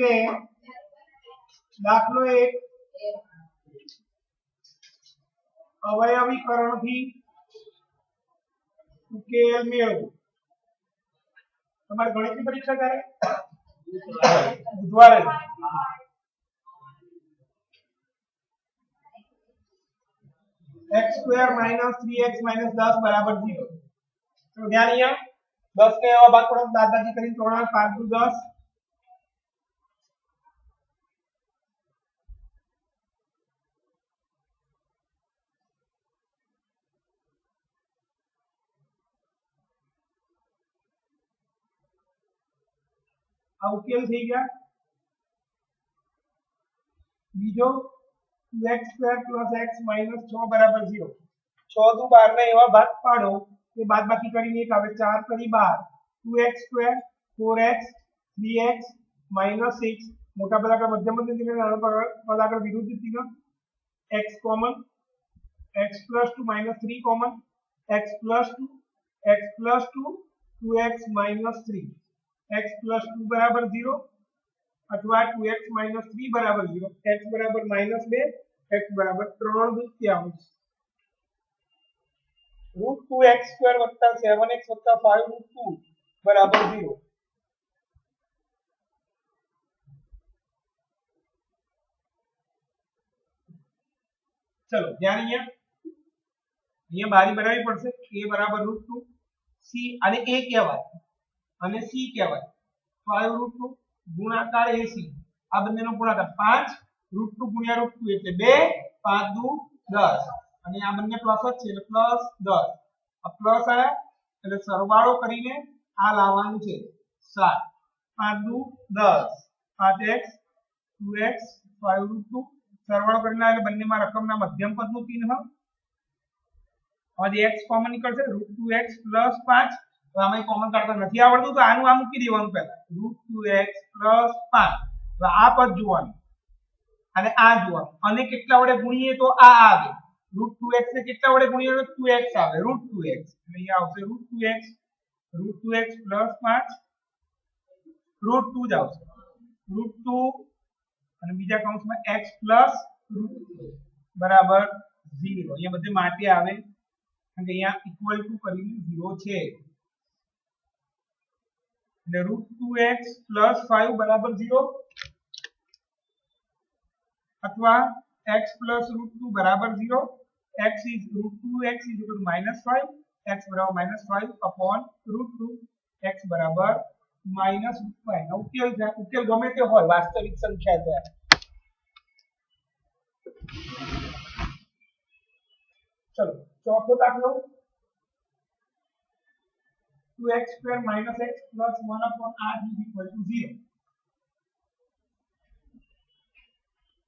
2 દાખલો 1 અવયવીકરણથી ઉકેલ મેળવો। તમારે ગણિતની પરીક્ષા ક્યારે? બુધવારે। x² - 3x - 10 = 0। તો ધ્યાન અહીંયા 10 ને એવા ભાગ પડો દાદાજી કરીને 3 5 દુ 10। આ ઉકેલ થઈ ગયા। બીજો 2x² + x - 6 = 0। 6 દુ 12 ને એવા ભાગ પાડો કે બાદબાકી કરીને એક આવે 4 કરી 12। 2x² 4x 3x - 6 મોટા પદ આગળ મધ્યમ પદ ચિહ્ન નાનો પદ આગળ વિરુદ્ધ ચિહ્ન x common x + 2 - 3 common x + 2 x + 2 2x - 3 x + 2 = 0 अथवा 2x - 3 = 0 x = -2 x = 3/4 √2x² + 7x + 5√2 = 0। चलो ध्यान અહીંયા બારી બનાવવી પડશે। a = √2 c અને a કહેવાય અને c કહેવાય 5√2 ગુણાકાર ac આ બંનેનો ગુણાકાર 5 √2 * √2 એટલે 2 5 દુ 10 અને આ બંને પ્લસ જ છે એટલે +10 આ પ્લસ આયા એટલે સરવાળો કરીને આ લાવવાનું છે 7 5 દુ 10 5x 2x 5√2 સરવાળો કરીને એટલે બંનેમાં રકમના મધ્યમ પદનું ચિહ્ન હવે x કોમન નીકળશે √2x + 5 તો આમાં કોમન કાઢતા નથી આવડતું તો આનું આ મૂકી દેવાનું પહેલા √2x + 5 તો આ પદ જોવાનું અને આ જોવાનું અને કેટલા વડે ગુણીએ તો આ આવે √2x ને કેટલા વડે ગુણીએ તો 2x આવે √2x એટલે અહીંયા આવશે √2x + 5 √2 જ આવશે √2 અને બીજા કૌંસમાં x + √2 બરાબર 0 અહીંયા બધે માટે આવે કારણ કે અહીંયા ઇક્વલ ટુ કરીને 0 છે એટલે √2x + 5 = 0 अथवा x + √2 = 0 x is √2x = -5 x = -5/√2 x = -5 ઉકેલ ગમે તે હોય વાસ્તવિક સંખ્યા છે। चलो चौथो दाखलो 2x² - x + 1/8 = 0।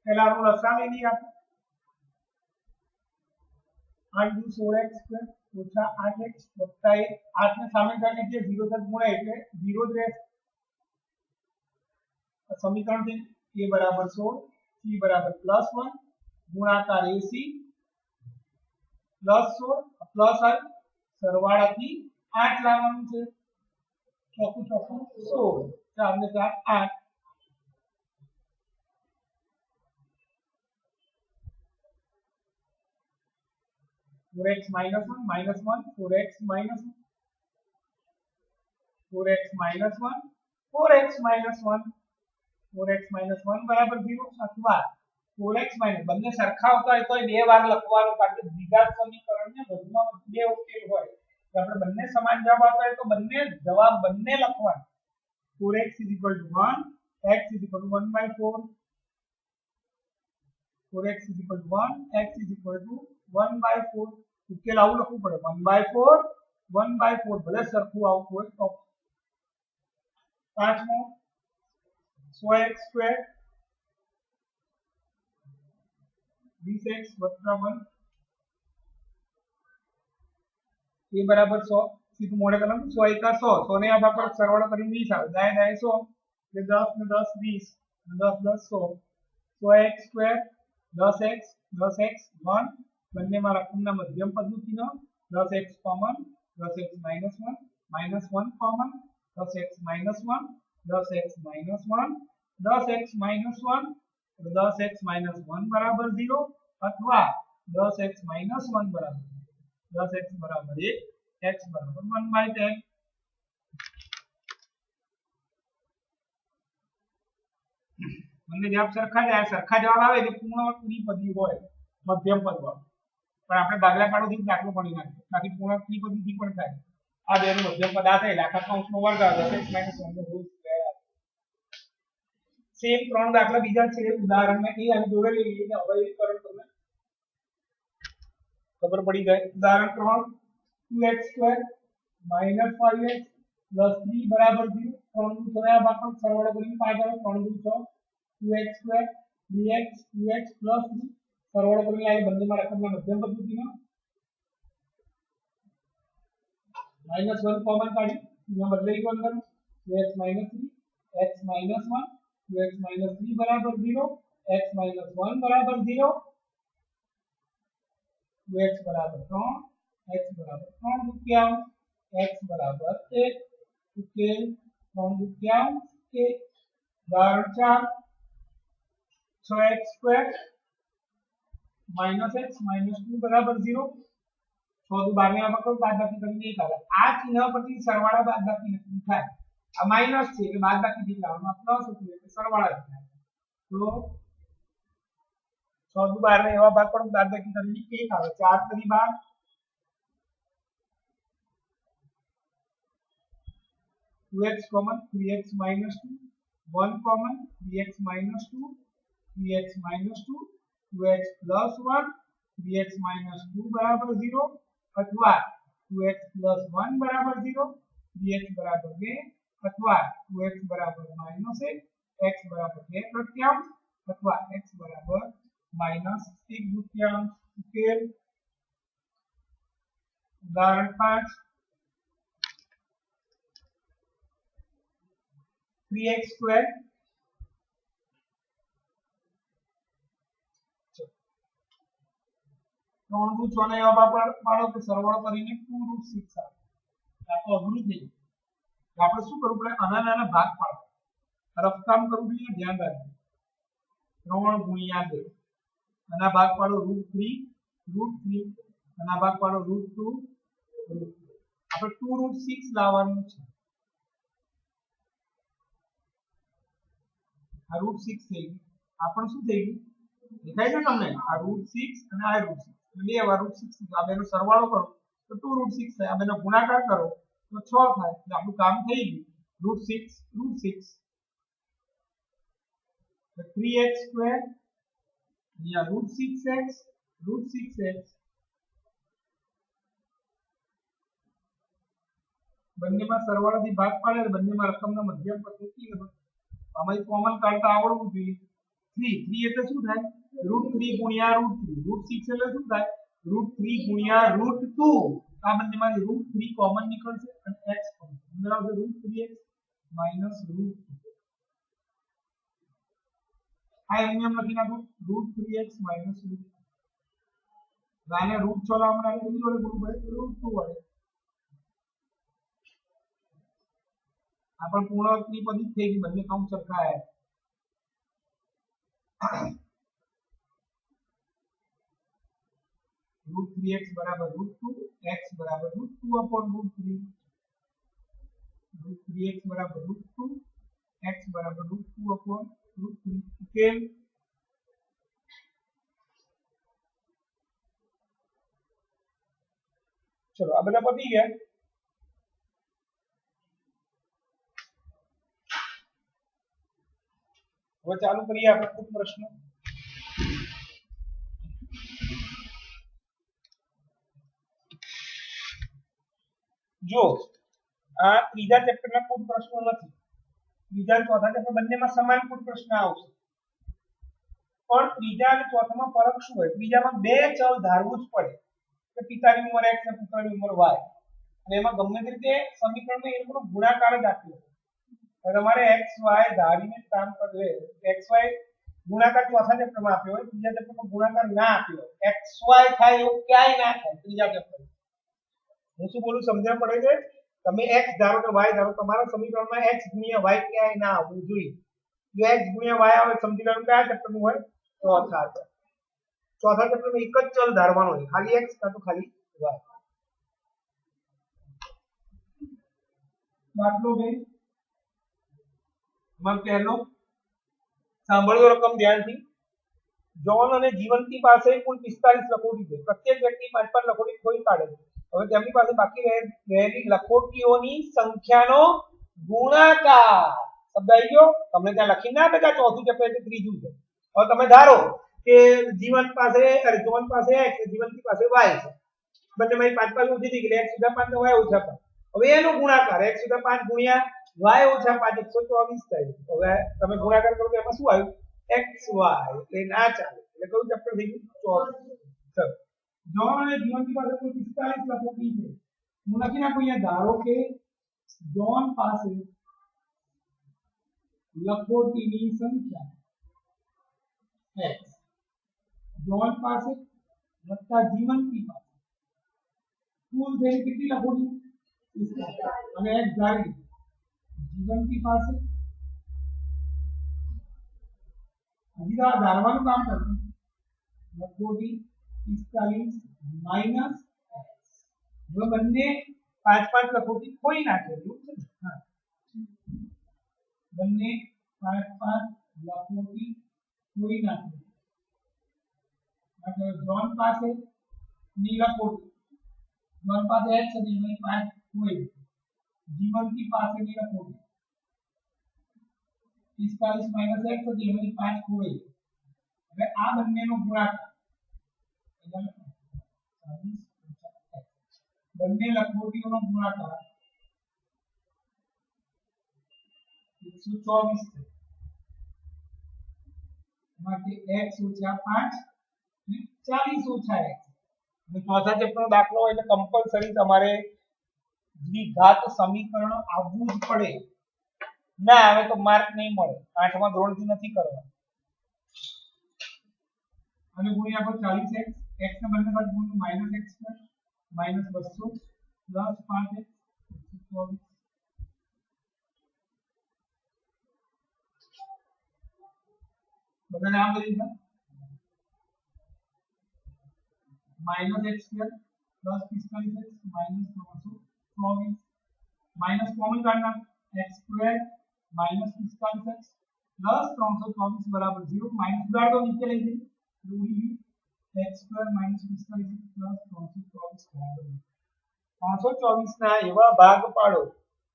पहला रो लसा ले लिया 8 दू 16x² - 8x + 8 ने सामने जाने के 0 से गुणा એટલે 0 જ રહેશે। समीकरण से a = 16 c = +1 ગુણાકાર ac +16 + i સરવાળાથી 8 લાવવાનું છે ચોકું 16 4 ને 4 8 4x - 1 -1 4x - 1 4x - 1 4x - 1 4x - 1 બરાબર 0 અથવા 4x - બંને સરખા આવતા હોય તો બે વાર લખવાનું કારણ કે દ્વિઘાત સમીકરણને વધુમાં વધુ બે ઉકેલ હોય તો આપણે બંને સમાન જવાબ આવતા હોય તો બંને જવાબ બંને લખવાના 4x = 1 x = 1/4 4x = 1 x = 1/4 ઉકેલ આવું લખવું પડે 1/4 ભલે સરખું આવતું હોય તો પાંચમો 100x² 20x + 1 a = 100 સીધું મોઢે કલમ 100 * 100 100 ને આ ભાગ પર સરવાળો કરીને 20 આવે દાય દાય 100 એટલે 10 ને 10 20 10 10 100 100x² 10x 10x 1 બંનેમાં રકમના મધ્યમ પદનું ચિહ્ન 10x common 10x - 1 -1 common 10x - 1 10x - 1 10x - 1 तो 10x - 1 बराबर 0 अथवा 10x - 1 बराबर 10x बराबर 1 x बराबर 1/10 મને જવાબ સરખા જવાબ આવે એટલે પૂર્ણ ત્રિપદી હોય મધ્યમ પદ વાળો પણ આપણે દાખલા પાડોથી દાખલો પડી નાખ્યો બાકી પૂર્ણ ત્રિપદીથી પણ થાય આ બેનું મધ્યમ પદ આ થાય આખા કૌંસનો વર્ગ આવે 10x - 1 નો હોલ સ્ક્વેર સેમ ત્રણ દાખલા બીજા છે ઉદાહરણમાં એ અને જોડે લઈ લઈએ હવે એ કરો તમને ખબર પડી જાય ઉદાહરણ 3 2x² - 5x + 3 બરાબર 0 3 નું થયા બાકી સરવાળો કરીને 5 આવે 3 નું 6 2x² dx 2x + 3 સરવાળો કરીને આ બંનેમાં રકમના મધ્યમ પદ્ધતિમાં -1 કોમન કાઢી એમાં બદલાઈ ગયો અંદર 2x - 3 x - 1 2x - 3 बराबर 0 x - 1 बराबर 0 2x बराबर 3 x बराबर 3 दूत्यांश x बराबर 1 उकेल 3 दूत्यांश 1 उदाहरण 4 6x² - x - 2 बराबर 0 6 दू 12 ने આમાં કોઈ બાદબાકી કરીને 1 આવે આ ચિહ્ન પરથી સરવાળા બાદબાકી નક્કી થાય આ માઈનસ છે એટલે બાદબાકી થી લાવવાનો પ્લસ એટલે સરવાળા થાય तो 6 दू 12 ने એવા ભાગ પણ બાદબાકી કરીને 1 આવે 4 તરી 12 2x common 3x - 2 1 common 3x - 2 3x - 2 2x + 1 3x - 2 बराबर 0 अथवा 2x + 1 बराबर 0 3x बराबर 2 अथवा 2x बराबर -1 x बराबर 2 तृतीयांश अथवा x बराबर -1 द्वितीयांश उकेल उदाहरण 5 3x² 3 દુ 6 ને એવા પાડો કે સરવાળો કરીને 2√6 આવે આ તો અઘરું થઈ ગયું આપણે શું કરવું પડે આના નાના ભાગ પાડવા રફકામ કરવું જોઈએ ધ્યાન રાખજો 3 ગુણ્યા 2 આના ભાગ પાડો √3 આના ભાગ પાડો √2 આપણે 2√6 લાવવાનું છે આ √6 થઈ ગયું આપણ શું થઈ ગયું દેખાય છે તમને આ √6 અને આ √6 બે વાર √6 આ બેનો સરવાળો કરો તો 2√6 થાય આ બેનો ગુણાકાર કરો તો 6 થાય એટલે આપણું કામ થઈ ગયું √6 तो 3x² या √6x બંનેમાં સરવાળાથી ભાગ પાડે બંનેમાં રકમનો મધ્યમ પદ્ધતિ આમાં કોમન કાઢતા આવડવું જોઈએ 3 એટલે શું થાય √3 ગુણ્યા √3 √6 એટલે શું થાય √3 ગુણ્યા √2 આ બંનેમાંથી √3 કોમન નીકળશે અને x કોમન અંદર આવશે √3x - √2 આ એમને એમ લખી નાખો √3x - √2 આને √6 લાવવાના એટલે કેટલી વડે ગુણવું પડે √2 વડે આપણ પૂર્ણ ત્રિપદી થઈ ગઈ બંને કૌંસ સરખા √3x બરાબર √2 x બરાબર √2/√3 √3x બરાબર √2 x બરાબર √2/√3 ઉકેલ ચલો આ બધા પતી ગયા હવે ચાલુ કરીએ આપણે કુલ પ્રશ્ન જો આ ત્રીજા ચેપ્ટરના કુલ પ્રશ્નો નથી ત્રીજા અને ચોથા ચેપ્ટર બંનેમાં સમાન કુલ પ્રશ્ન આવશે પણ ત્રીજા અને ચોથામાં ફરક શું હોય ત્રીજામાં બે ચલ ધારવું જ પડે કે પિતાની ઉંમર x અને પુત્રની ઉંમર y અને એમાં ગમે તે રીતે સમીકરણમાં એ લોકોનો ગુણાકાર જ આપ્યો તમારે x y ધારીને કામ કરવું x y ગુણાકાર ચોથા ચેપ્ટરમાં આપ્યો હોય ત્રીજા ચેપ્ટરમાં ગુણાકાર ના આપ્યો x y થાય એવું ક્યાંય ના થાય ત્રીજા ચેપ્ટરમાં હું શું બોલું સમજણ પડે છે તમે x ધારો કે y ધારો તમારા સમીકરણમાં x ગુણ્યા y ક્યાંય ના આવવું જોઈએ जो x गुणिया y આવે સમજી લેવાનું કયા ચેપ્ટર નું હોય ચોથા ચેપ્ટર માં એક જ ચલ ધારવાનો હોય ખાલી x કાં તો ખાલી y દાખલો બે માં પહેલો સાંભળો રકમ ધ્યાનથી जॉन અને જીવંતી પાસે કુલ 45 લખોટી છે પ્રત્યેક વ્યક્તિ 5 લખોટી ખોઈ કાઢે છે હવે તેમની પાસે બાકી રહેલી લખોટીઓની સંખ્યાનો ગુણાકાર શબ્દ આવી ગયો તમને ત્યાં લખી ના બેટા ચોથું ચેપ્ટર એટલે ત્રીજું છે હવે તમે ધારો કે જીવંત પાસે જોન પાસે x જીવંતી પાસે y છે બંને માં 5 ઓછી થઈ ગઈ x + 5 ને y - 5 હવે એનો ગુણાકાર x + 5 ગુણ્યા y - 5 124 થાય હવે તમે ગુણાકાર કરો તો એમાં શું આવ્યું xy એટલે ના ચાલે એટલે કયું ચેપ્ટર થઈ ગયું ચલો જોન અને જીવંતી પાસે કુલ 45 લખોટી છે હું લખી નાખું અહીંયા ધારો કે જોન પાસે લખોટીની સંખ્યા x જોન પાસે વત્તા જીવંતી પાસે કુલ થઈ કેટલી લખોટી અને x ધારી જીવંતી પાસે અધિકાર ધારવાનું કામ કરતું લખોટી 45 માઈનસ હવે બંને 5 લખોટી ખોઈ નાખેલું છે હા બંને 5 લખોટી ખોઈ નાખેલું मतलब જોન પાસે ની લખોટી જોન પાસે x હતી એમાં 5 ખોઈ જીવંતી પાસે ની લખોટી 45 માઈનસ x હતી એમાંથી 5 ખોઈ હવે આ બંનેનો ગુણાકાર બંને લખોટીઓનો ગુણાકાર 124 છે માટે x - 5 ને 40 - x અને ચોથા ચેપ્ટરનો દાખલો એટલે કમ્પલસરી તમારે દ્વિઘાત સમીકરણ આવવું જ પડે ના આવે તો માર્ક નહીં મળે 8મા ધોરણથી નથી કરવાનું અને ગુણ્યા પર 40x x ને બંને બાજુ ગુણો -x² -200 +5x 124 બધાને આમ કરી દીધા -x² +45x -324 minus common काढना x² -45x +324 बराबर 0 माइनस उधार दो नीचे ले लीजिए दूरी x² -45x +324 बराबर 524 ના એવા ભાગ પાડો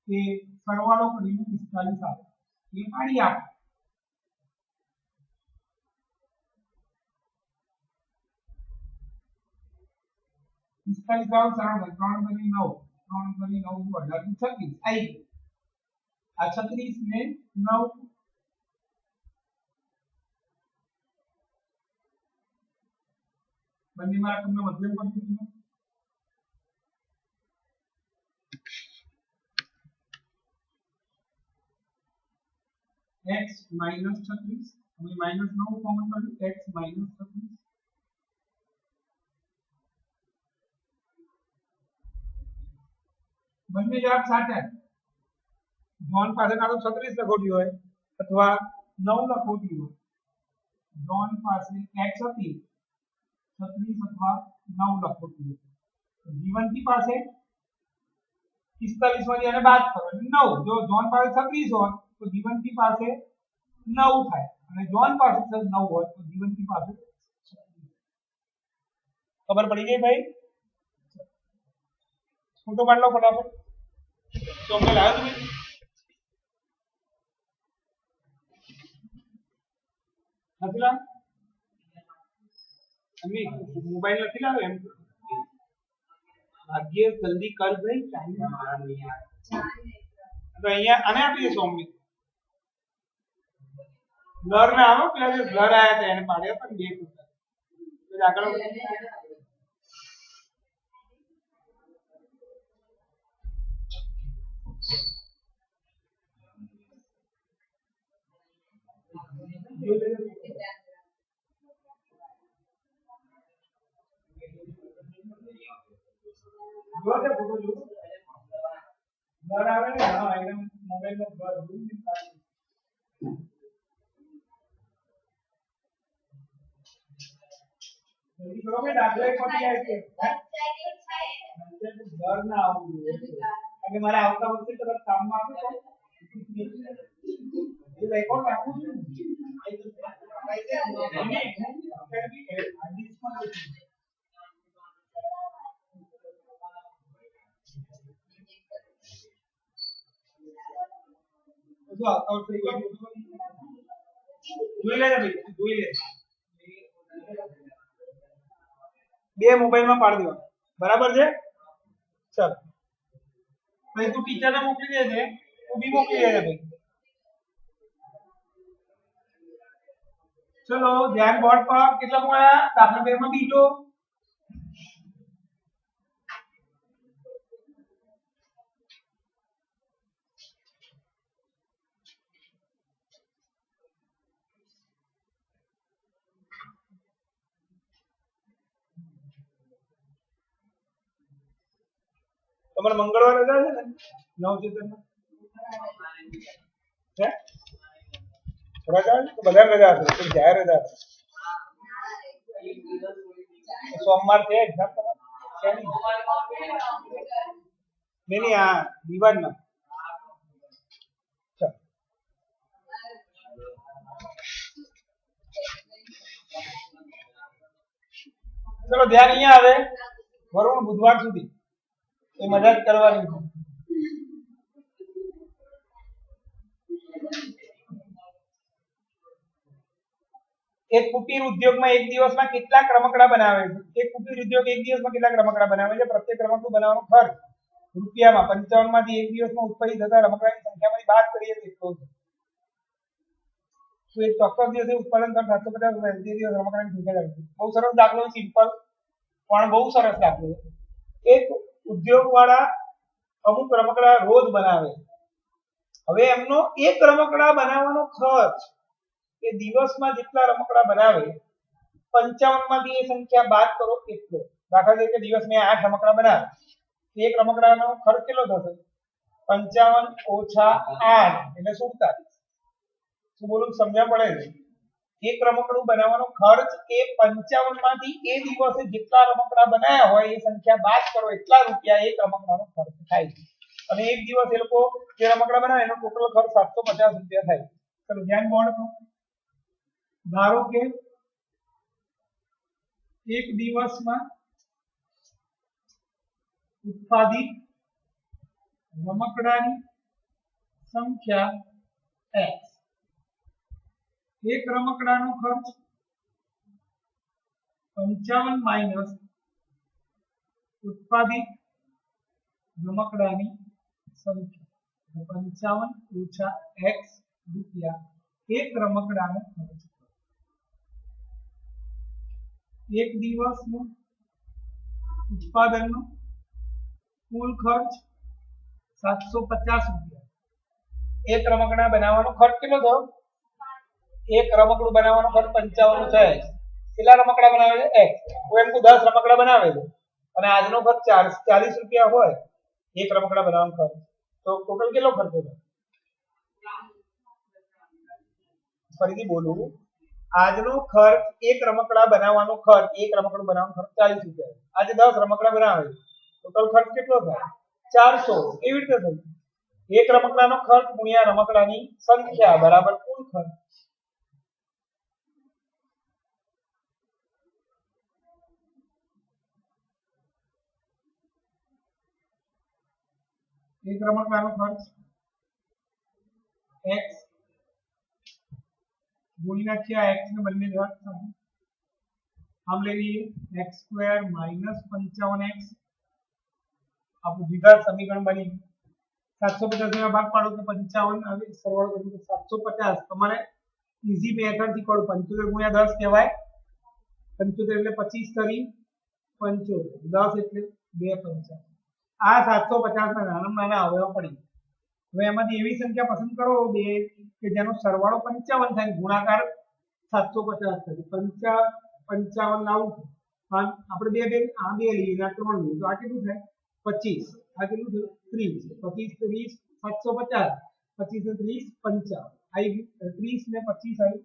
કે સરવાળો કરીને 45 આવે એ પાડી આપો 45 આવ સરળ 3 × 9 3 × 9 36 आई आ 36 में 9 બંને માં રકમનો મધ્યમ પદ કેટલો x - 36 હવે -9 કોમન કાઢો x - 36 બંને જવાબ સાચા જોન પાસે કાં તો 36 લખોટી હોય અથવા 9 લખોટી હોય જોન પાસે x હતી 36 અથવા 9 લખોટી હોય જીવંતી પાસે 45 માંથી એને બાદ કરો 9 જો જોન પાસે 36 હોય તો જીવંતી પાસે 9 થાય અને જોન પાસે 9 હોય તો જીવંતી પાસે ખબર પડી ગઈ ભાઈ फोटो पाड़ लो फटाफट तो हमने लाया तुम्हें हसला अम्मी मोबाइल નથી લાવ્યો એમ ભાગ્ય જલ્દી કર ભાઈ ટાઈમ મારા નહીં યાર તો અહીંયા આને આપી દેશો અમ્મી બ્લર ના આવો પેલા જે બ્લર આયા હતા એને પાડ્યા પણ બે ફૂટા તો આગળ जो है फोटो जो બ્લર આવે ને હા એકદમ મોબાઈલ માં બ્લર જલ્દી કરો કે દાખલો એક પતી જાય છે ડર ના આવવું જોઈએ એટલે મારે આવતા વખતે તરત કામમાં આવે તો રેકોર્ડ રાખવું છે જો આવતા વખતે જોઈ લે ભાઈ જોઈ લે બે મોબાઈલમાં પાડી દેવાનું બરાબર છે ચાલ ભાઈ તું ટીચરને મોકલી દેજે તું બી મોકલી દેજે ભાઈ ચલો ધ્યાન બોર્ડ પર કેટલા મળ્યા દાખલા 2 માં બીજો તમારે મંગળવારે રજા છે ને નવચેતનમાં હે રજા તો બધા રજા છે તો જાહેર રજા છે સોમવાર છે એક્ઝામ છે નહીં આ દિવાળીમાં ચલો ધ્યાન અહીંયા આવે વરુણ બુધવાર સુધી એ મદદ કરવાની છે એક કુટીર ઉદ્યોગમાં એક દિવસમાં કેટલા રમકડા બનાવે છે એક કુટીર ઉદ્યોગ એક દિવસમાં કેટલા રમકડા બનાવે છે પ્રત્યેક રમકડું બનાવવાનો ખર્ચ રૂપિયામાં 55 માંથી એક દિવસમાં ઉત્પાદિત થતા રમકડાની સંખ્યામાંથી બાદ કરીએ કેટલો છે તો એક ચોક્કસ દિવસે ઉત્પાદન ખર્ચ 750 રૂપિયા તે દિવસ રમકડાની સંખ્યા આવે બહુ સરસ દાખલો સિમ્પલ પણ બહુ સરસ દાખલો એક ઉદ્યોગ વાળા અમુક રમકડા રોજ બનાવે હવે એમનો એક રમકડા બનાવવાનો ખર્ચ એ દિવસમાં જેટલા રમકડા બનાવે 55 માંથી એ સંખ્યા બાદ કરો કેટલો દાખલા તરીકે દિવસ મેં 8 રમકડા બનાવે એક રમકડાનો ખર્ચ કેટલો થશે 55 ઓછા 8 એટલે 47 શું બોલું સમજણ પડે છે એક રમકડું બનાવવાનો ખર્ચ એ 55 માંથી એ દિવસે જેટલા રમકડા બનાવ્યા હોય એ સંખ્યા બાદ કરો એટલા રૂપિયા એક રમકડાનો ખર્ચ થાય છે અને એક દિવસ એ લોકો જે રમકડા બનાવે એનો ટોટલ ખર્ચ 750 રૂપિયા થાય ચલો ધ્યાન બોર્ડ પર ધારો કે એક દિવસમાં ઉત્પાદિત રમકડાની સંખ્યા x એક રમકડાનો ખર્ચ 55 માઈનસ ઉત્પાદિત રમકડાની સંખ્યા 55 ઓછા x રૂપિયા એક રમકડાનો ખર્ચ એક દિવસનો ઉત્પાદનનો કુલ ખર્ચ 750 રૂપિયા એક રમકડા બનાવવાનો ખર્ચ કેટલો થયો એક રમકડું બનાવવાનો ખર્ચ 55 છે કેટલા રમકડા બનાવે છે x તો એમ કો 10 રમકડા બનાવે છે અને આજનો ખર્ચ 40 રૂપિયા હોય એક રમકડા બનાવવાનો ખર્ચ તો ટોટલ કેટલો ખર્ચ થયો ફરીથી બોલું આજનો ખર્ચ એક રમકડા બનાવવાનો ખર્ચ એક રમકડું બનાવવાનો ખર્ચ 40 રૂપિયા આજે 10 રમકડા બનાવે ટોટલ ખર્ચ કેટલો થાય 400 કેવી રીતે થયું એક રમકડાનો ખર્ચ ગુણ્યા રમકડાની સંખ્યા બરાબર કુલ ખર્ચ एक रमकडानो खर्च x गुणी नाखिया x ने बन्ने घात हम ले लिए x² - 55x आपको द्विघात समीकरण बनी 750 में भाग पाडो तो 55 આવે સરવાળો કરો તો 750 તમારે ઈઝી મેથડ થી કરો 75 * 10 કહેવાય 75 એટલે 25 કરી 75 10 એટલે 2 55 આ 750 ના નાના અવયવ પડી હવે એમાંથી એવી સંખ્યા પસંદ કરો બે કે જેનો સરવાળો 55 થાય ગુણાકાર 750 થાય 55 લાવું આપણે બે બે આ બે લઈએ આ ત્રણ લઈએ તો આ કેટલું થાય 25 આ કેટલું થયું 30 25 30 750 25 30 55 आई 30 ને 25 आई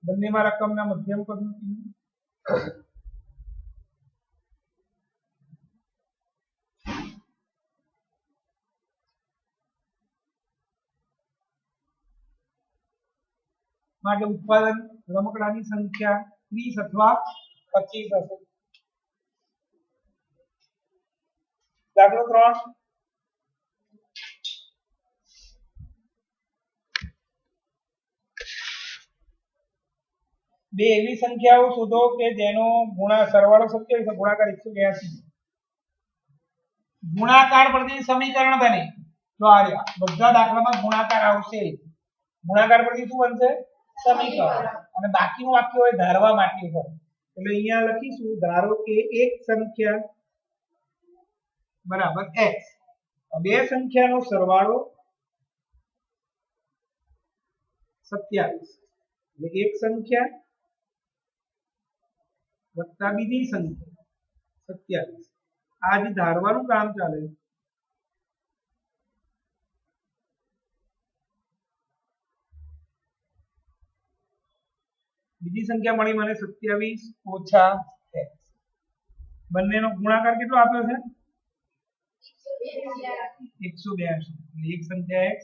બંનેમાં રકમના મધ્યમ પદનું ચિહ્ન માટે ઉત્પાદન રમકડાની સંખ્યા 30 અથવા 25 હશે. દાખલો 3 બે એવી સંખ્યાઓ શોધો કે જેનો સરવાળો 27 ગુણાકાર 182. ગુણાકાર પરથી સમીકરણ બને. તો આ રહ્યા બધા દાખલામાં ગુણાકાર આવશે. ગુણાકાર પરથી શું બનશે? સમીકરણ. અને બાકીનું વાક્ય હોય ધારવા માટે હોય. એટલે અહીંયા લખીશું ધારો કે એક સંખ્યા બરાબર x. બે સંખ્યાનો સરવાળો 27. એટલે એક સંખ્યા વત્તા બીજી સંખ્યા 27. આ જે ધારવાનું કામ ચાલે. બીજી સંખ્યા મળી મને 27 ઓછા x. બંનેનો ગુણાકાર કેટલો આપ્યો છે? 182. એટલે એક સંખ્યા x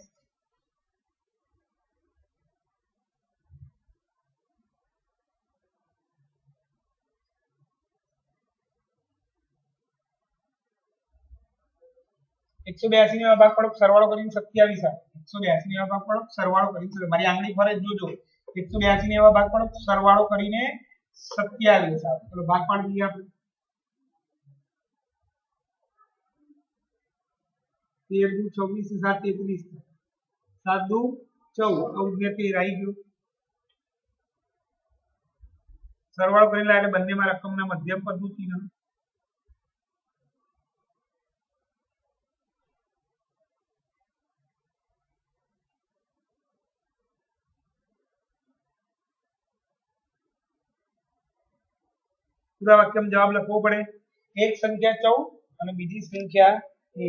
એકસો 82 ને ભાગ પાડો સરવાળો કરીને 27 આવે. 182 ને ભાગ પાડો સરવાળો કરીને મારી આંગળી ફરે જોજો. 182 ને ભાગ પાડો સરવાળો કરીને 27 આવે. ચલો ભાગ પાડી દઈએ આપણે. 13 દુ 24 7 33 7 દુ 14 14 ને 13 આવી ગયું. સરવાળો કરીને એટલે બંનેમાં રકમના મધ્યમ પદનું ચિહ્ન पूरा वाक्य में जवाब लखवो पड़े. एक संख्या 14 અને બીજી સંખ્યા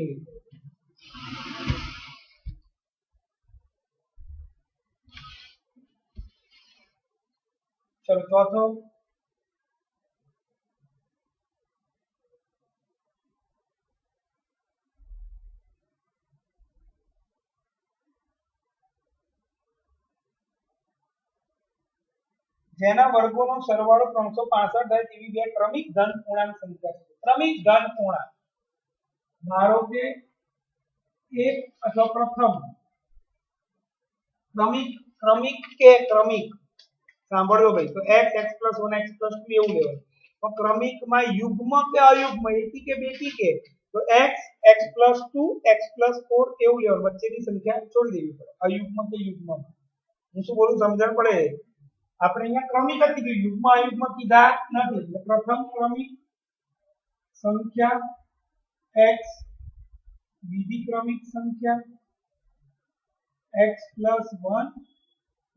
1. चलो चौथो જેના વર્ગોનો સરવાળો 365 થાય તેવી બે ક્રમિક ઘન પૂર્ણાંક સંખ્યા છે. ક્રમિક ઘન પૂર્ણાંક ધારો કે એક અથવા પ્રથમ ક્રમિક કે ક્રમિક સાંભળજો ભાઈ. તો x x + 1 x + 2 એવું લેવાય. તો ક્રમિકમાં યુગ્મ કે અયુગ્મ એકી કે બેકી કે તો x x + 2 x + 4 એવું લેવાનું. વચ્ચેની સંખ્યા છોડી દેવી પડે. અયુગ્મ કે યુગ્મ હું શું બોલું સમજણ પડે. આપણે અહીંયા ક્રમિક જ કીધું યુગ્મ અયુગ્મ કીધા નથી. એટલે પ્રથમ ક્રમિક સંખ્યા x બીજી ક્રમિક સંખ્યા x + 1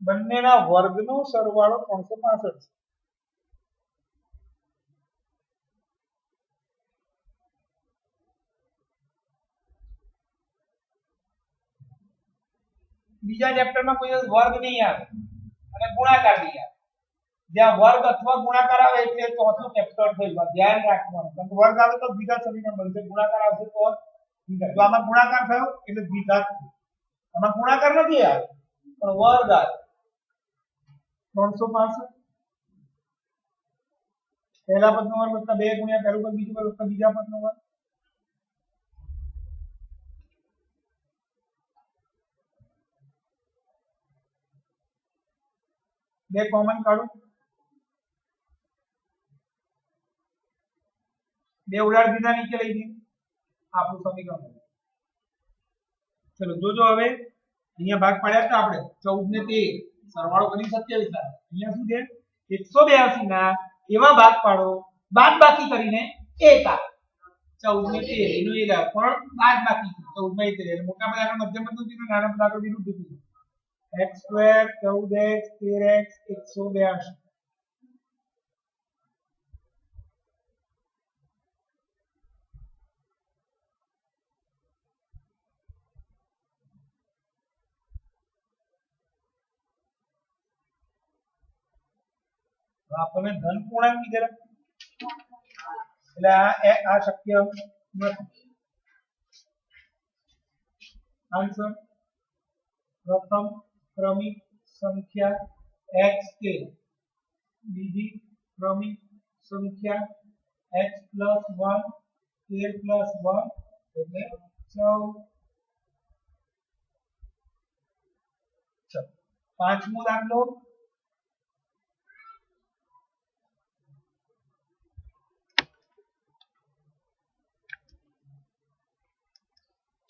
બંનેના વર્ગનો સરવાળો 365 છે. બીજા ચેપ્ટરમાં કોઈ વર્ગ નહીં આવે અને ગુણાકાર નહીં આવે. જ્યાં વર્ગ અથવા ગુણાકાર આવે એટલે ચોથું ચેપ્ટર થઈ ગયું. ધ્યાન રાખવાનું. કારણ કે વર્ગ આવે તો દ્વિઘાત સમીકરણ બનશે, ગુણાકાર આવશે તો દ્વિઘાત. તો આમાં ગુણાકાર થયો એટલે દ્વિઘાત. આમાં ગુણાકાર નથી આવ્યો પણ વર્ગ આવ્યો. 365 પહેલા પદનો વર્ગ વત્તા 2 ગુણ્યા પહેલું પદ બીજું પદ વત્તા બીજા પદનો વર્ગ. બે કોમન કાઢો. બે ઉડાડ દીધા નીચે લઈ દઈએ. આપણું સમીકરણ. ચલો જોજો હવે અહીંયા ભાગ પાડ્યા હતા આપણે 14 ને 13 સરવાળો કરી 27 થાય. અહીંયા શું છે 182 ના એવા ભાગ પાડો બાદ બાકી કરીને 1 આવે. 14 ને 13 એનું 1 આવે પણ બાદ બાકી 14 માં 13 એટલે મોટા પદ આગળ મધ્યમ પદનું ચિહ્ન નાના પદ આગળ વિરુદ્ધ ચિહ્ન. x² 14x 13x 182. આપણને ધન પૂર્ણાંક કીધેલા એટલે આ શક્ય નથી. આન્સર પ્રથમ ક્રમિક સંખ્યા x કે બીજી ક્રમિક સંખ્યા x + 1 13 + 1 એટલે 14. ચલો પાંચમો દાખલો.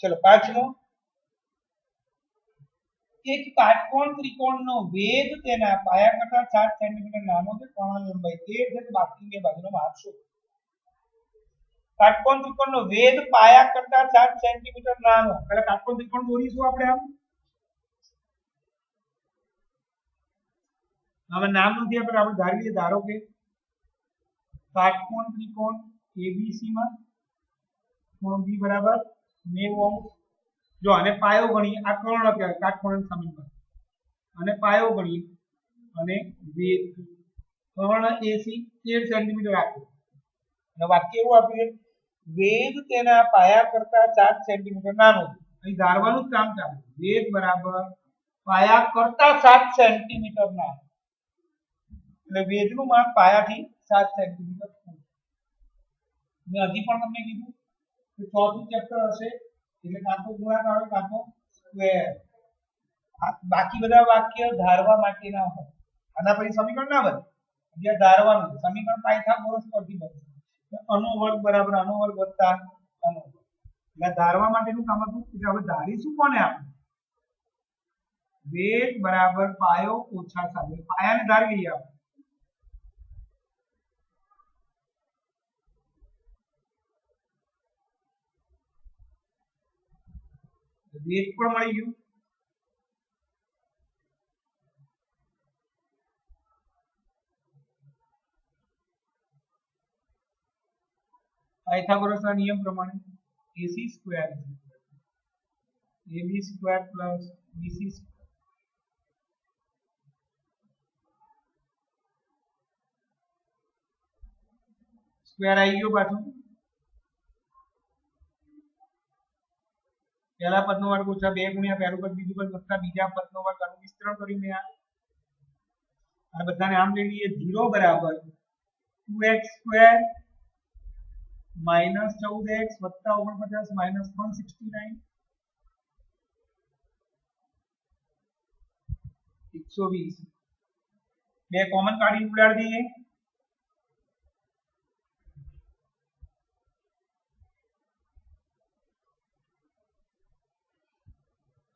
ચલો પાંચમો. એક કાટકોણ ત્રિકોણનો વેધ તેના પાયા કરતા 7 સેન્ટીમીટર નાનો છે. કોણની લંબાઈ 13 છે. તો બાકી બે બાજુનો માપ શોધો. કાટકોણ ત્રિકોણનો વેધ પાયા કરતા 7 સેન્ટીમીટર નાનો. એટલે કાટકોણ ત્રિકોણ દોરીશું આપણે આમ. હવે નામ નથી આપણે ધારી લઈએ. ધારો કે કાટકોણ ત્રિકોણ ABC માં ખૂણો B બરાબર 90°. જો આને પાયો ગણીએ, આ કર્ણ કહેવાય કાટકોણ સમીકરણ, અને પાયો ગણીએ અને વેધ કર્ણ AC 13 સેન્ટીમીટર આપ્યું અને વાક્ય એવું આપ્યું છે વેધ તેના પાયા કરતા 7 સેન્ટીમીટર નાનો છે. અહીં ધારવાનું જ કામ ચાલે. વેધ બરાબર પાયા કરતા 7 સેન્ટીમીટર નાનો, એટલે વેધનું માપ પાયાથી 7 સેન્ટીમીટર. મેં હજી પણ તમને કીધું કે ચોથું ચેપ્ટર હશે એટલે કાં તો ગુણાકાર આવે કાં તો સ્ક્વેર. બાકી બધા વાક્ય ધારવા માટેના હોય. આના પછી સમીકરણ ના બને, જે ધારવાનું સમીકરણ પાયથાગોરસ પરથી બનશે. આનો વર્ગ બરાબર આનો વર્ગ વત્તા આનો વર્ગ. એટલે ધારવા માટેનું કામ હતું. એટલે હવે ધારીશું કોને આપણે? વેધ બરાબર પાયો ઓછા 7. પાયાને ધારી લઈએ આપણે. વેધ પણ મળી ગયું. પાયથાગોરસના નિયમ પ્રમાણે AC² AB² + BC². સ્ક્વેર આવી ગયો પાછું. પહેલા પદનો વર્ગ ઓછા 2 ગુણ્યા પહેલું પદ બીજું પદ વત્તા બીજા પદનો વર્ગ આનું વિસ્તરણ કરીને આ બધાને આમ લઈ લઈએ. 0 બરાબર 2x² - 14x વત્તા 49 - 169 120. બે કોમન કાઢી ઉડાડી દઈએ.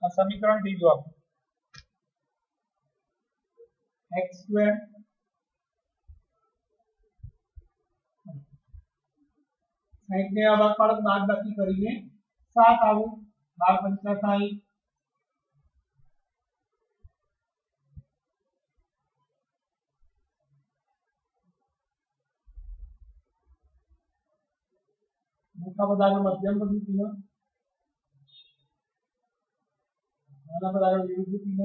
આ સમીકરણ બીજું આપણું x² સાઈડ ને આ ભાગ પાડો બાદ બાકી કરીને 7 આવું 12 × 5 મોટા પદાર્થ મધ્યમ પદ ચિહ્ન, નાના પદાર્થ વિરુદ્ધ ચિહ્ન.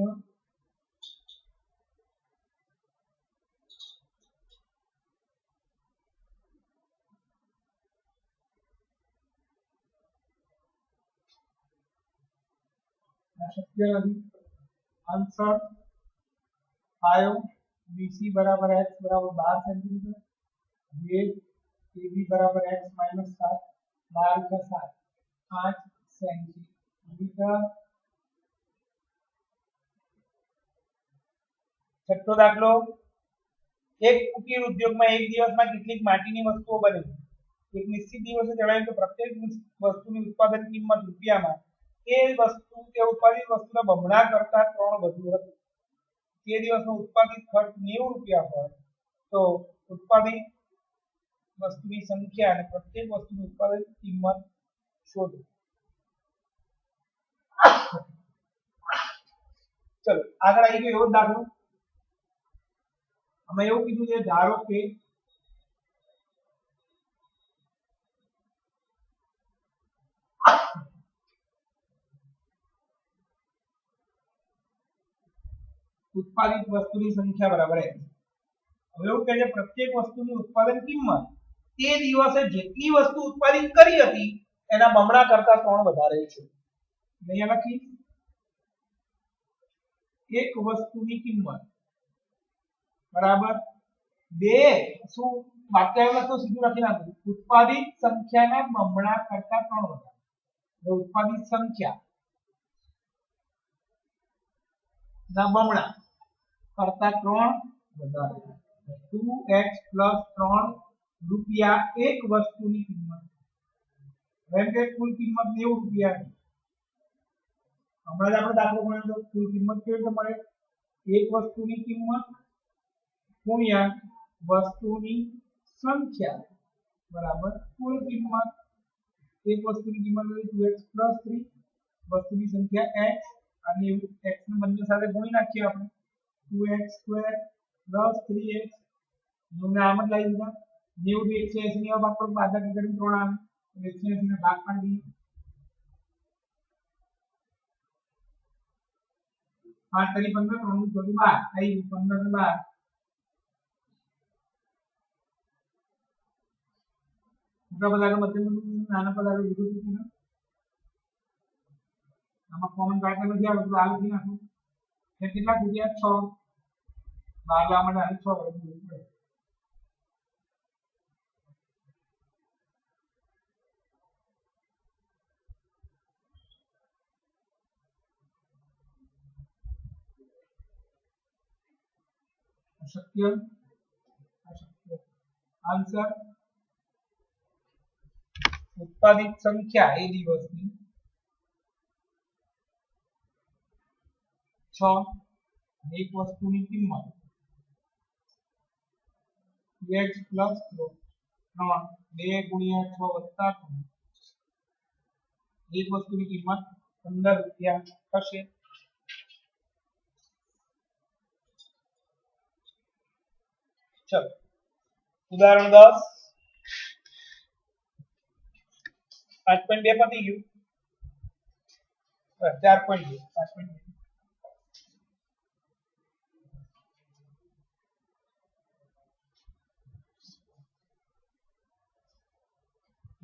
શક્ય નથી. આન્સર પાયો BC બરાબર x બરાબર 12 સેન્ટીમીટર, વેધ AB બરાબર x - 7 12 × 7 5 સેન્ટીમીટર. છઠ્ઠો દાખલો. એક કુટીર ઉદ્યોગમાં એક દિવસમાં કેટલીક માટીની વસ્તુઓ બને છે. એક નિશ્ચિત દિવસે જણાવ્યું કે પ્રત્યેક વસ્તુની ઉત્પાદન કિંમત રૂપિયામાં તે ઉત્પાદિત વસ્તુના બમણા કરતા 3 વધુ હતી. તે દિવસનો ઉત્પાદિત ખર્ચ 90 રૂપિયા હોય તો ઉત્પાદિત વસ્તુની સંખ્યા અને પ્રત્યેક વસ્તુની ઉત્પાદિત કિંમત શોધો. ચલો આગળ આવી ગયો એવો દાખલો. અમે એવું કીધું છે ધારો કે ઉત્પાદિત વસ્તુની સંખ્યા બરાબર x. એવું કે છે પ્રત્યેક વસ્તુની ઉત્પાદન કિંમત તે દિવસે જેટલી વસ્તુ ઉત્પાદિત કરી હતી એના બમણા કરતા 3 વધારે છે. અહીંયા લખી એક વસ્તુની કિંમત બરાબર 2 શું વાક્ય લખતો સીધું લખી નાખું ઉત્પાદિત સંખ્યાના બમણા કરતા 3 વધારે. ઉત્પાદિત સંખ્યા ના બમણા કરતા 3 વધારે 2x + 3 રૂપિયા એક વસ્તુની કિંમત. એમ કે કુલ કિંમત 90 રૂપિયા છે. હમણાં જ આપણે દાખલો ગણ્યો તો કુલ કિંમત કેવી રીતે મળે એક વસ્તુની કિંમત ગુણ્યા વસ્તુની સંખ્યા બરાબર કુલ કિંમત. એક વસ્તુની કિંમત એટલે 2x + 3 વસ્તુની સંખ્યા x અને x ને બંને સાથે ગુણી નાખીએ આપણે 2x² + 3x નું નામ જ લઈ લીધા 90 થી 180 ની ભાગ પર બાદબાકી કરીને 3 આવે 180 ને ભાગ પાડી દઈએ 5 તરી 15 3 નું 12 આવી 15 ને 12 મોટા પદાર્થ મધ્યમ નાના પદાર્થ વિરુદ્ધ છે. આમાં કોમન કાઢતા નથી આવડતું આ લખી નાખો એ કેટલા ગુણ્યા 6 12 લાવવા માટે આને 6 વડે ગુણવું પડે. અશક્ય આન્સર ઉત્પાદિત સંખ્યા એ દિવસની 6 એક વસ્તુની કિંમત 2x + 3 2 ગુણ્યા 6 વત્તા 3 એક વસ્તુની કિંમત 15 રૂપિયા થશે. ચલો ઉદાહરણ 10 5.2 પતી ગયું 4.2 5.2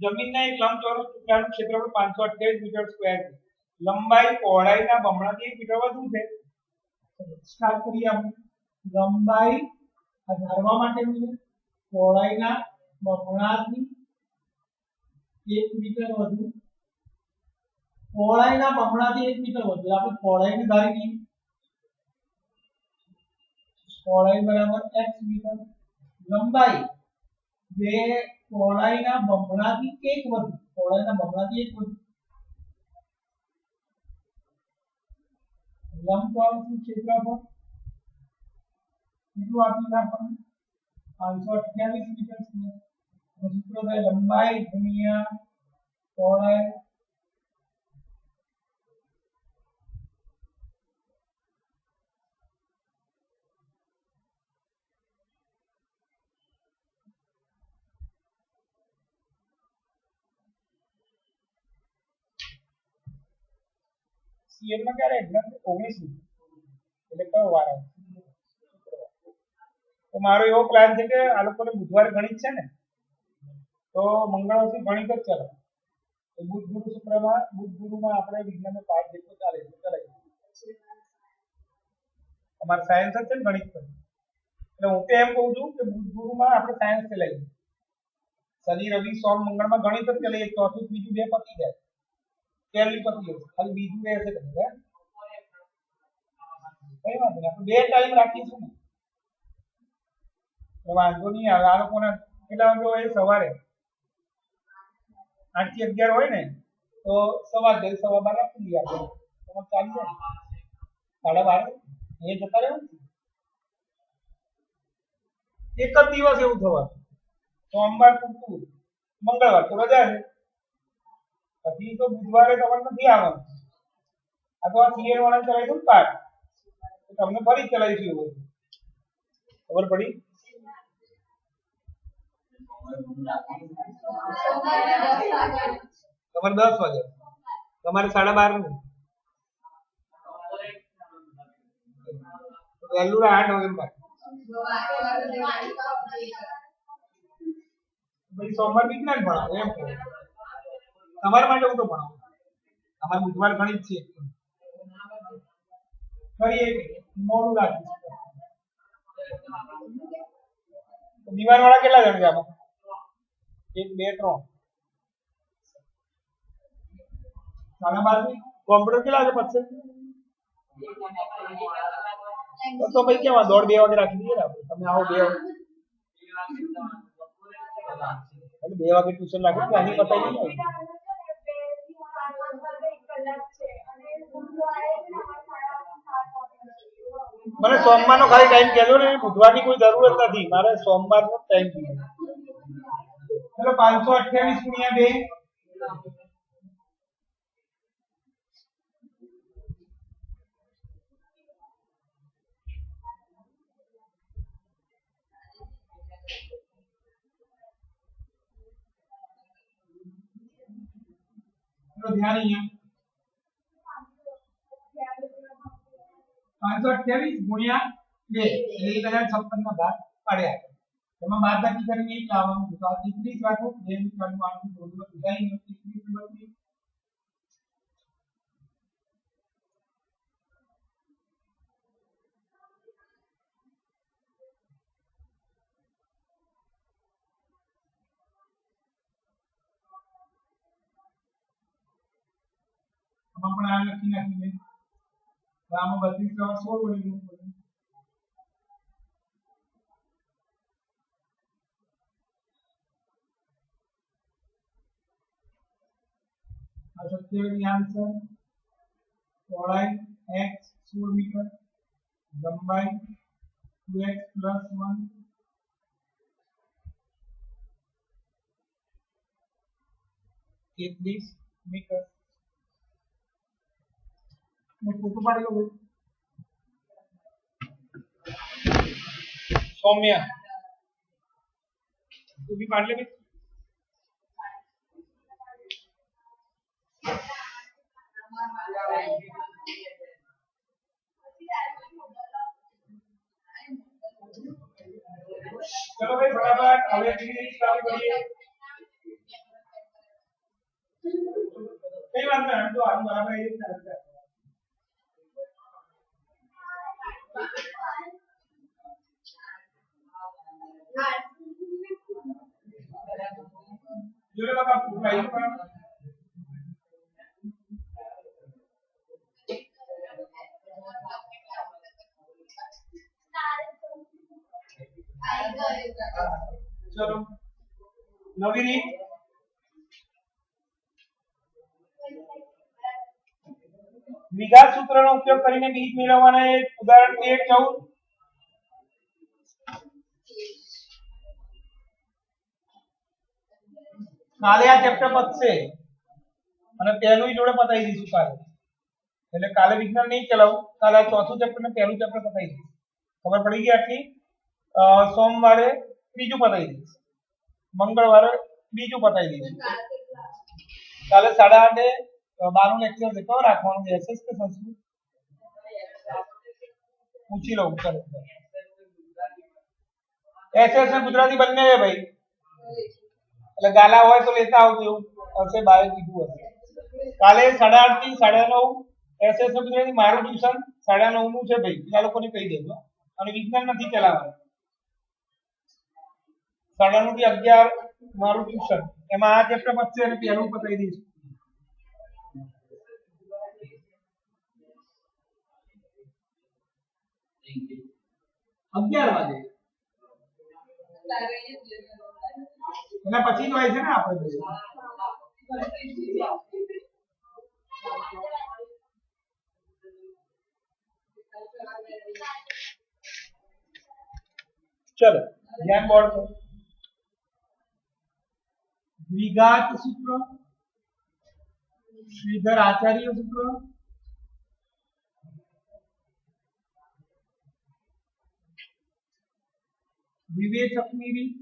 જમીનના એક લંબચોરસ ટુકડાનું ક્ષેત્રફળ 528 મીટર સ્ક્વેર છે. લંબાઈ પહોળાઈના બમણાથી 1 મીટર વધુ છે. સ્ટાર્ટ કરીએ આપણે. લંબાઈ ધારવા માટેનું છે પહોળાઈના બમણાથી 1 મીટર વધુ. પહોળાઈના બમણાથી 1 મીટર વધુ આપણે પહોળાઈને ધારી લઈએ. પહોળાઈ બરાબર x મીટર. લંબાઈ જે પહોળાઈના બમણાથી 1 વધુ. પહોળાઈના બમણાથી 1 વધુ. લંબચોરસનું ક્ષેત્રફળ કેટલું આપ્યું આપણને 528 મીટર સ્ક્વેર. સૂત્ર થાય લંબાઈ ગુણ્યા પહોળાઈ સીએમ માં ક્યારે એક્ઝામ 19 એટલે કયો વાર આવે તો મારો એવો પ્લાન છે કે આ લોકોને બુધવારે ગણિત છે ને તો મંગળવારથી ગણિત જ ચાલે. તો બુધ ગુરુ શુક્રમાં બુધ ગુરુમાં આપણે વિજ્ઞાનનો પાઠ જેટલો ચાલે એટલો ચલાવીએ. અમારે સાયન્સ જ છે ને ગણિત પર એટલે હું તો એમ કહું છું કે બુધ ગુરુમાં આપણે સાયન્સ ચલાવીએ. શનિ રવિ સોમ મંગળમાં ગણિત જ ચલાવીએ. ચોથું બીજું 2 પતી જાય. પહેલી પતી જાય ખાલી બીજું રહેશે તમને કઈ વાંધો નહીં. આપણે 2 ટાઈમ રાખીશું ને વાંધો નહીં આવે. આ લોકોને કેટલા વાગે હોય સવારે 8 થી 11 હોય ને તો સવારે 12 રાખી દઈએ આપણે ચાલી જાય 12:30 એ જતા રહેવું. એક જ દિવસ એવું થવાનું સોમવાર પૂરતું મંગળવાર તો રજા છે પછી તો બુધવારે તમારે નથી આવવાનું. આ તો આ સીએન વાળા ચલાવી દઉં પાઠ તમને ફરી ચલાવીશું એવું ખબર પડી. તમારે 10 વાગે તમારે 12:30 વહેલું 8 નવેમ્બર ભાઈ સોમવાર વિજ્ઞાન ભણાવો એમ કહો. તમારા માટે હું તો ભણાવું. અમારે બુધવાર ગણિત છે. ફરી એક મોડું રાખીશું. દિવાલ વાળા કેટલા જણ છે આમાં? 1 2 3 12 કોમ્પ્યુટર કેટલા વાગે પતશે? તો ભાઈ કેવા 1:30 2 વાગે રાખી દઈએ ને આપણે. તમે આવો 2 વાગે. એટલે 2 વાગે ટ્યુશન રાખી દઈએ. અહીં પતાવી દઈએ. મને સોમવારનો ખાલી ટાઈમ કહેજો ને, બુધવારની કોઈ જરૂરત નથી. મારે સોમવારનો ટાઈમ જોઈએ. ચલો 528 ગુણ્યા 2 ચલો ધ્યાન અહીંયા 528 ગુણ્યા 2 એટલે 1056 ના ભાગ પાડ્યા. એમાં બાદબાકી કરીને 1 લાવવાનું. તો આ 33 રાખો. 2 નું ચાલુ આનું થોડું વધારીને 33 32. આમાં પણ આ લખી નાખીએ. આમાં 32 16 વડે ગુણ કરો. આ 27 ની આન્સર પહોળાઈ x 16 મીટર, લંબાઈ 2x + 1 31 મીટર. फोटो पाड़ी लो सौम्या, तू भी पाड़ ले भाई. चलो भाई फटाफट अगले दिन स्टार्ट करिए. कई बात है तो हम बराबर ये करते हैं. जो लोग आप प्राइस पर चलो नवी રીત વિઘાત સૂત્રનો ઉપયોગ કરીને બીજ મેળવવાના એક ઉદાહરણ 13 14. કાલે આ ચેપ્ટર પતશે અને પહેલું જોડે પતાવી દઈશું કાલે. એટલે કાલે વિજ્ઞાન નહીં ચલાવું. કાલે ચોથું ચેપ્ટર ને પહેલું ચેપ્ટર પતાવી દઈશું. ખબર પડી ગઈ આટલી? સોમવારે બીજું પતાવી દઈશું. મંગળવારે બીજું પતાવી દઈશું. કાલે 8:30 12 લેક્ચર છે. કયો રાખવાનું છે? એસએસ કે સંસ્કૃત? પૂછી લઉં. ચાલો એસએસ ને ગુજરાતી બંને છે ભાઈ. એટલે ગાલા હોય તો લેતા આવજો. એવું હશે બાએ કીધું હશે. કાલે 8:30 થી 9:30 એસએસ ને ગુજરાતી મારું ટ્યુશન 9:30 નું છે ભાઈ. આ લોકોને કહી દેજો. અને વિજ્ઞાન નથી ચલાવવાનું. 9:30 થી 11 મારું ટ્યુશન. એમાં આ ચેપ્ટર પતશે અને પહેલું પતાવી દઈશું. અગિયાર વાગે એના પછી તો હોય છે ને આપણે. चलो ध्यान बोर्ड पर. द्विघात सूत्र, श्रीधर आचार्य सूत्र, विवेचकनी રીત,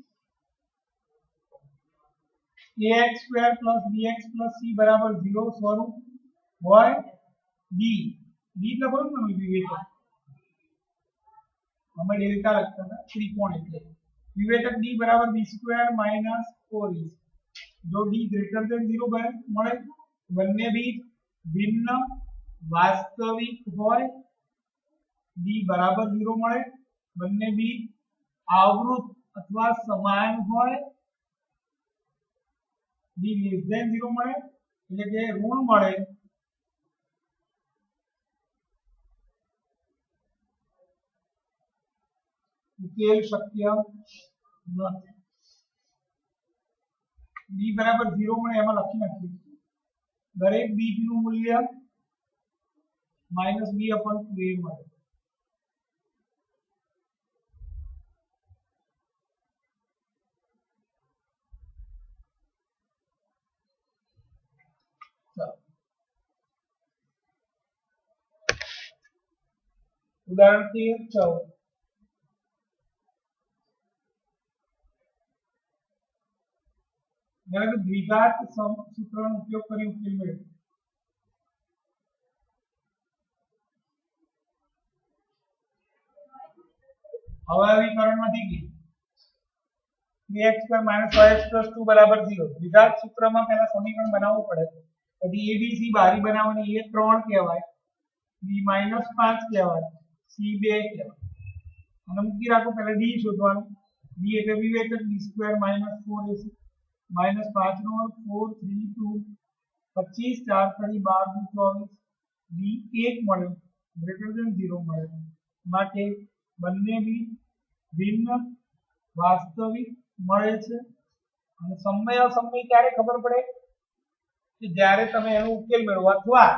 ax² + bx + c = 0 સ્વરૂપ હોય. b લખો ને વિવેચક. हमें डेल्टा लगता था त्रिकोण એટલે વિવેચક d બરાબર b² - 4ac જો d ગ્રેટર ધેન 0 મળે બંને બીજ ભિન્ન વાસ્તવિક હોય d બરાબર 0 મળે બંને બીજ આવૃત અથવા સમાન હોય d લેસ ધેન 0 મળે એટલે કે ઋણ મળે ઉકેલ શક્ય નથી d બરાબર 0 મળે એમાં લખી નાખીએ દરેક બીજનું મૂલ્ય -b/2a મળે उदाहरण 13 मैंने द्विघात सूत्रનો ઉપયોગ કરી ઉકેલ મેળવ્યો અવયવીકરણમાંથી ગઈ 3x² - 5x + 2 = 0 દ્વિઘાત સૂત્રમાં પહેલા સમીકરણ બનાવવું પડે પછી abc બારી બનાવવાની a 3 કહેવાય b -5 કહેવાય c 2 કહેવાય અને મૂકી રાખો પહેલા d શોધવાનું d એટલે વિવેચક d² - 4ac -5 નો 4 3 2 25 4 3 12 24 b 1 મળે ગ્રેટર ધેન 0 મળે માટે બંને બી ભિન્ન વાસ્તવિક મળે છે અને સમય અસમય ક્યારે ખબર પડે કે જ્યારે તમે એનો ઉકેલ મેળવો અથવા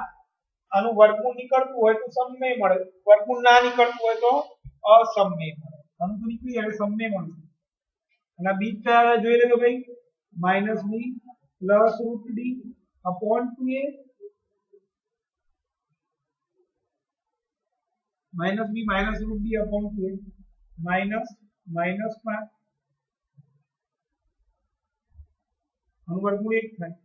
આનું વર્ગમૂળ નીકળતું હોય તો સમય મળે વર્ગમૂળ ના નીકળતું હોય તો અસમય મળે આનું તો નીકળી એટલે સમય મળશે અને બી જોઈ લેજો ભાઈ -b + √d upon 2a -b - √d upon 2a -5 આનું વર્ગમૂળ 1 થાય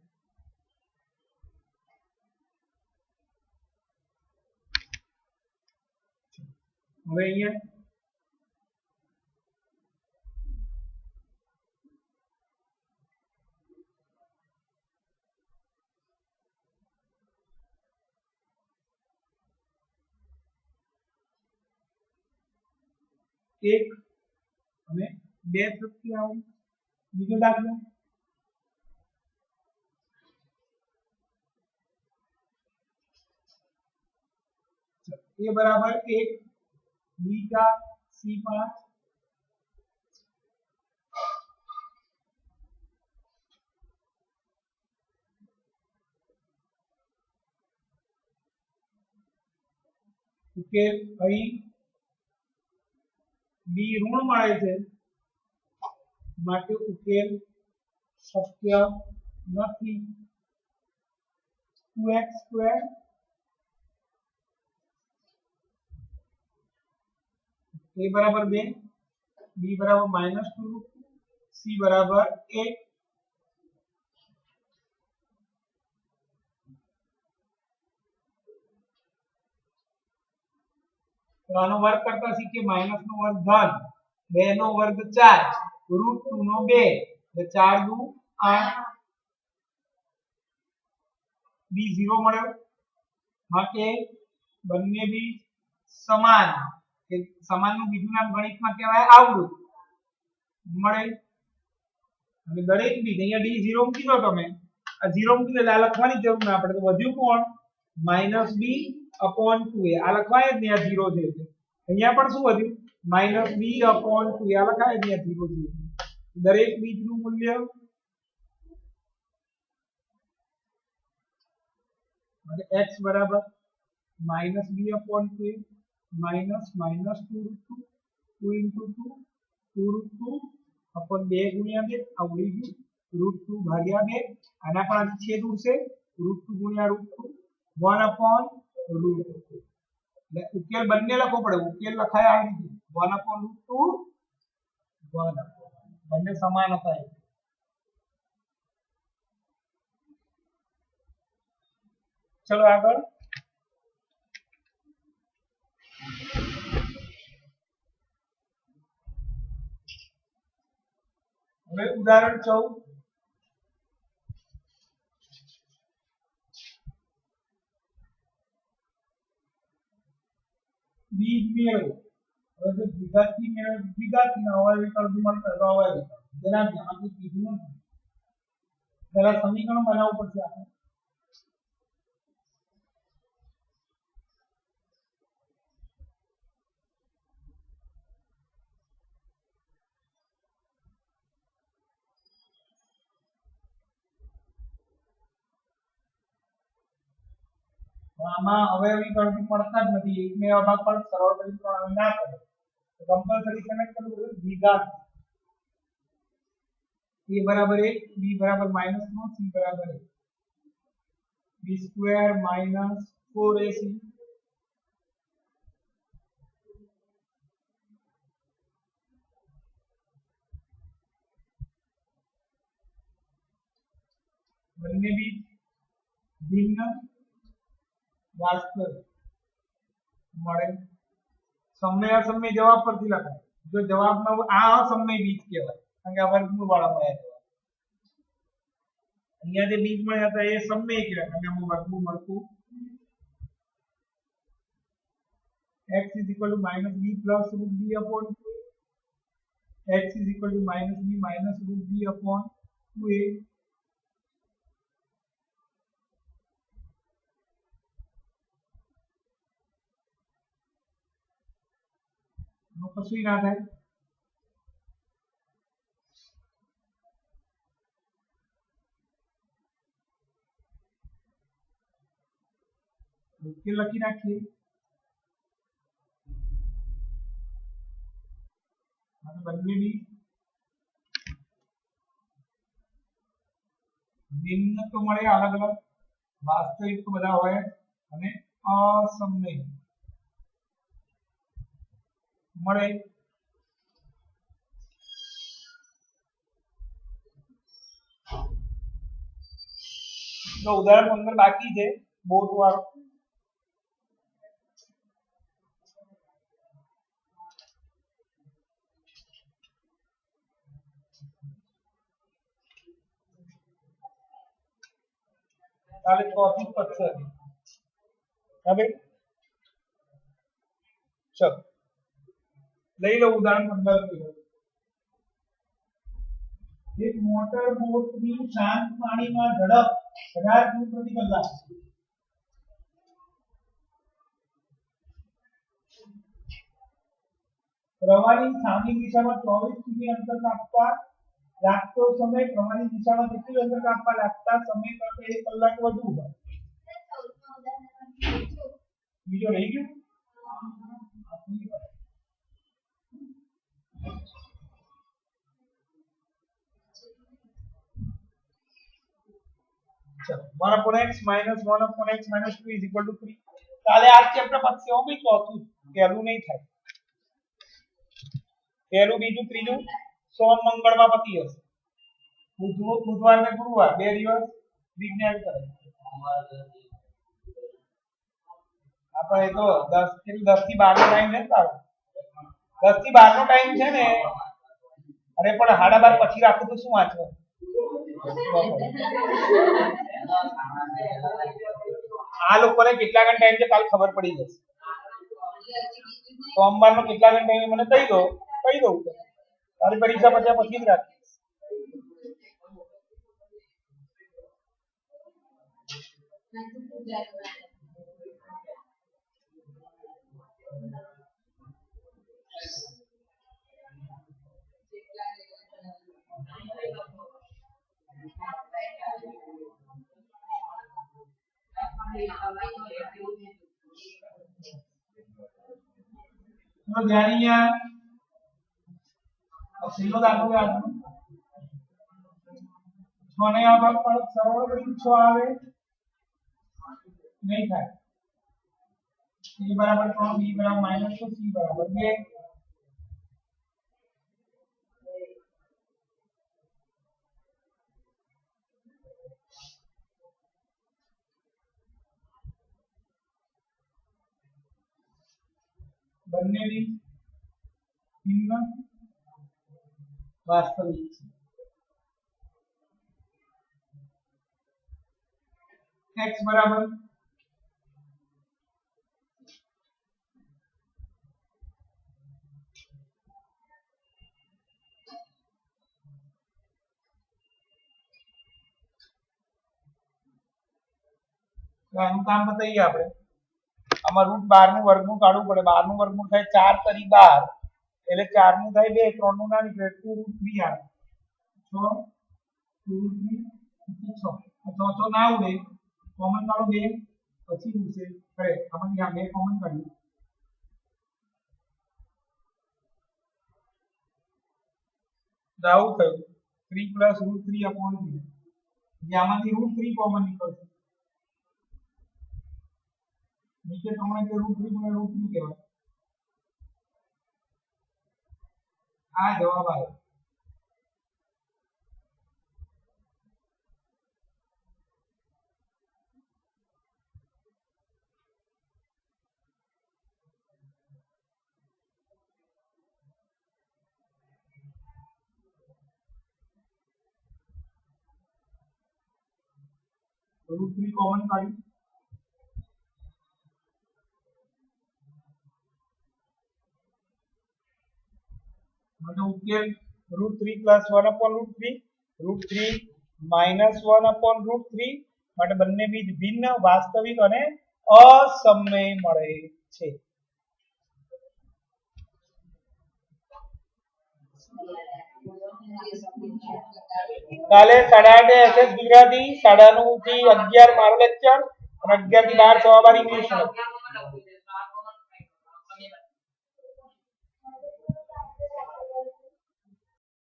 હવે અહીંયા एक અને 2 તૃતીય આવે બીજો દાખલો a बराबर 1 b का c5 ઉકેલ અહીં b ઋણ મળે છે માટે ઉકેલ શક્ય નથી 2x² a बराबर 2 b बराबर -2 c बराबर 1 तो आनो वर्ग करता सीखे माइनस नो वर्ग धन 2 नो वर्ग 4 √2 નો 2 એટલે 4 દુ 8 b 0 મળ્યો માટે બંને બી સમાન કે સમાનનું બીજું નામ ગણિતમાં કહેવાય આવૃત મળે અને દરેક બીજ અહીંયા d 0 મૂકી દો તમે આ 0 મૂકી દો એટલે આ લખવાની જરૂર ના પડે તો વધ્યું કોણ -b/2a આ લખવાય જ નહીં આ 0 છે અહીંયા પણ શું વધ્યું -b/2a આ લખાય જ નહીં આ 0 છે દરેક બીજનું મૂલ્ય એટલે x બરાબર -b/2a -2 √2 2 अपन 2 गुणिया 2 आवड़ी गई √2 भाग्या 2 આના પણ છેદ ઉડશે √2 ગુણ્યા √2 1 upon √2 એટલે ઉકેલ બંને લખવો પડે ઉકેલ લખાય આ રીતે 1 upon √2 1 બંને સમાન હતા चलो આગળ હવે ઉદાહરણ 14 બીજ મેળવો. હવે જો દ્વિઘાતથી મેળવે દ્વિઘાતના અવયવી કળથી મળતા તો અવયવી જેના આમાંથી કીધું નથી પહેલા સમીકરણ બનાવવું પડશે આપણે. આમાં અવયવી કળથી મળતા જ નથી એકને એવા ભાગ પણ સરળ કરી પ્રમાણે ના કરે તો કમ્પલસરી કનેક્ટ કરવું પડે દ્વિઘાત a બરાબર 1 b બરાબર -9 c બરાબર 1 b સ્ક્વેર માઈનસ 4ac બંને બી ભિન્ન વાસ્તવિક મળે. સમય અસમય જવાબ પરથી લખાય. જો જવાબમાં આ અસમય બીજ કહેવાય કારણ કે આ વર્ગમૂળ વાળા મળ્યા જવાબ. અહીંયા જે બીજ મળ્યા હતા એ સમય કહેવાય કારણ કે આમાં વર્ગમૂળ મળતું x is equal to minus b plus root b upon 2a. x is equal to minus b minus root b upon 2a. કશું ના થાય. ઉકેલ લખી નાખીએ. બંને બી ભિન્ન તો મળે અલગ અલગ વાસ્તવિક તો બધા હોય અને અસમય મળે. તો ઉદાહરણ 15 બાકી છે બોર્ડ વાળો. તાલે ચોથી પક્ષ હવે ચલો લઈ લો ઉદાહરણ 15. એક મોટર બોટની શાંત પાણીમાં ઝડપ 18 કિમી પ્રતિ કલાક પ્રવાહની સામેની દિશામાં 24 કિમી અંતર કાપવા લાગતો સમય પ્રવાહની દિશામાં કેટલું અંતર કાપવા લાગતા સમય કરતા 1 કલાક વધુ હોય. બીજો રહી ગયો. चलो 1 upon x minus 1 upon x minus 2 is equal to 3. ताले आज चैप्टर पक्ष हो भी चौथું પહેલું નહીં થાય. પહેલું બીજું ત્રીજું સોમ મંગળમાં પતિ હશે. બુધવાર ને ગુરુવાર બે દિવસ વિજ્ઞાન કરે. આપણે તો 10 થી 12 નો ટાઈમ છે તારો 10 થી 12 નો ટાઈમ છે ને. અરે પણ 12:30 પછી રાખું તો શું વાંચવું. આ લોકોને કેટલા ઘંટા ટાઈમ છે કાલ ખબર પડી જશે. સોમવારનો કેટલા ઘંટા ટાઈમ મને કહી દઉં તારી પરીક્ષા પછી જ રાખી. જાણીયા અસીલો દાખલો યાદ છને આ ભાગ પર સરળ કરી 6 આવે નહીં થાય. a બરાબર 3 b બરાબર -2 c બરાબર 2. બંને ભિન્ન વાસ્તવિક છે. x बराबर આનું કામ બતાવીએ આપણે આમાં √12 નું વર્ગમૂળ કાઢવું પડે 12 નું વર્ગમૂળ થાય 4 તરી 12 એટલે 4 નું થાય 2 3 નું ના નીકળે 2√3 આવે 6 2√3 6 તો ના ઉડે કોમન કાઢો 2 પછી ઉડશે અરે આમાંથી આ 2 કોમન કાઢીએ આવું થયું 3 +√3 upon 3 આમાંથી √3 કોમન નીકળશે નીચે તમને કે √3 × √3 કહેવાય આ જવાબ આવે √3 કોમન કાઢી मतलब उकेल √3 + 1 upon √3 √3 - 1 upon √3 માટે બંને બીજ ભિન્ન વાસ્તવિક અને અસમય મળે છે કાલે 8:30 એસએસ ગુજરાતી 9:30 થી 11 મારો લેક્ચર અને 11 થી 12 સવાબાર ઇંગ્લિશ નો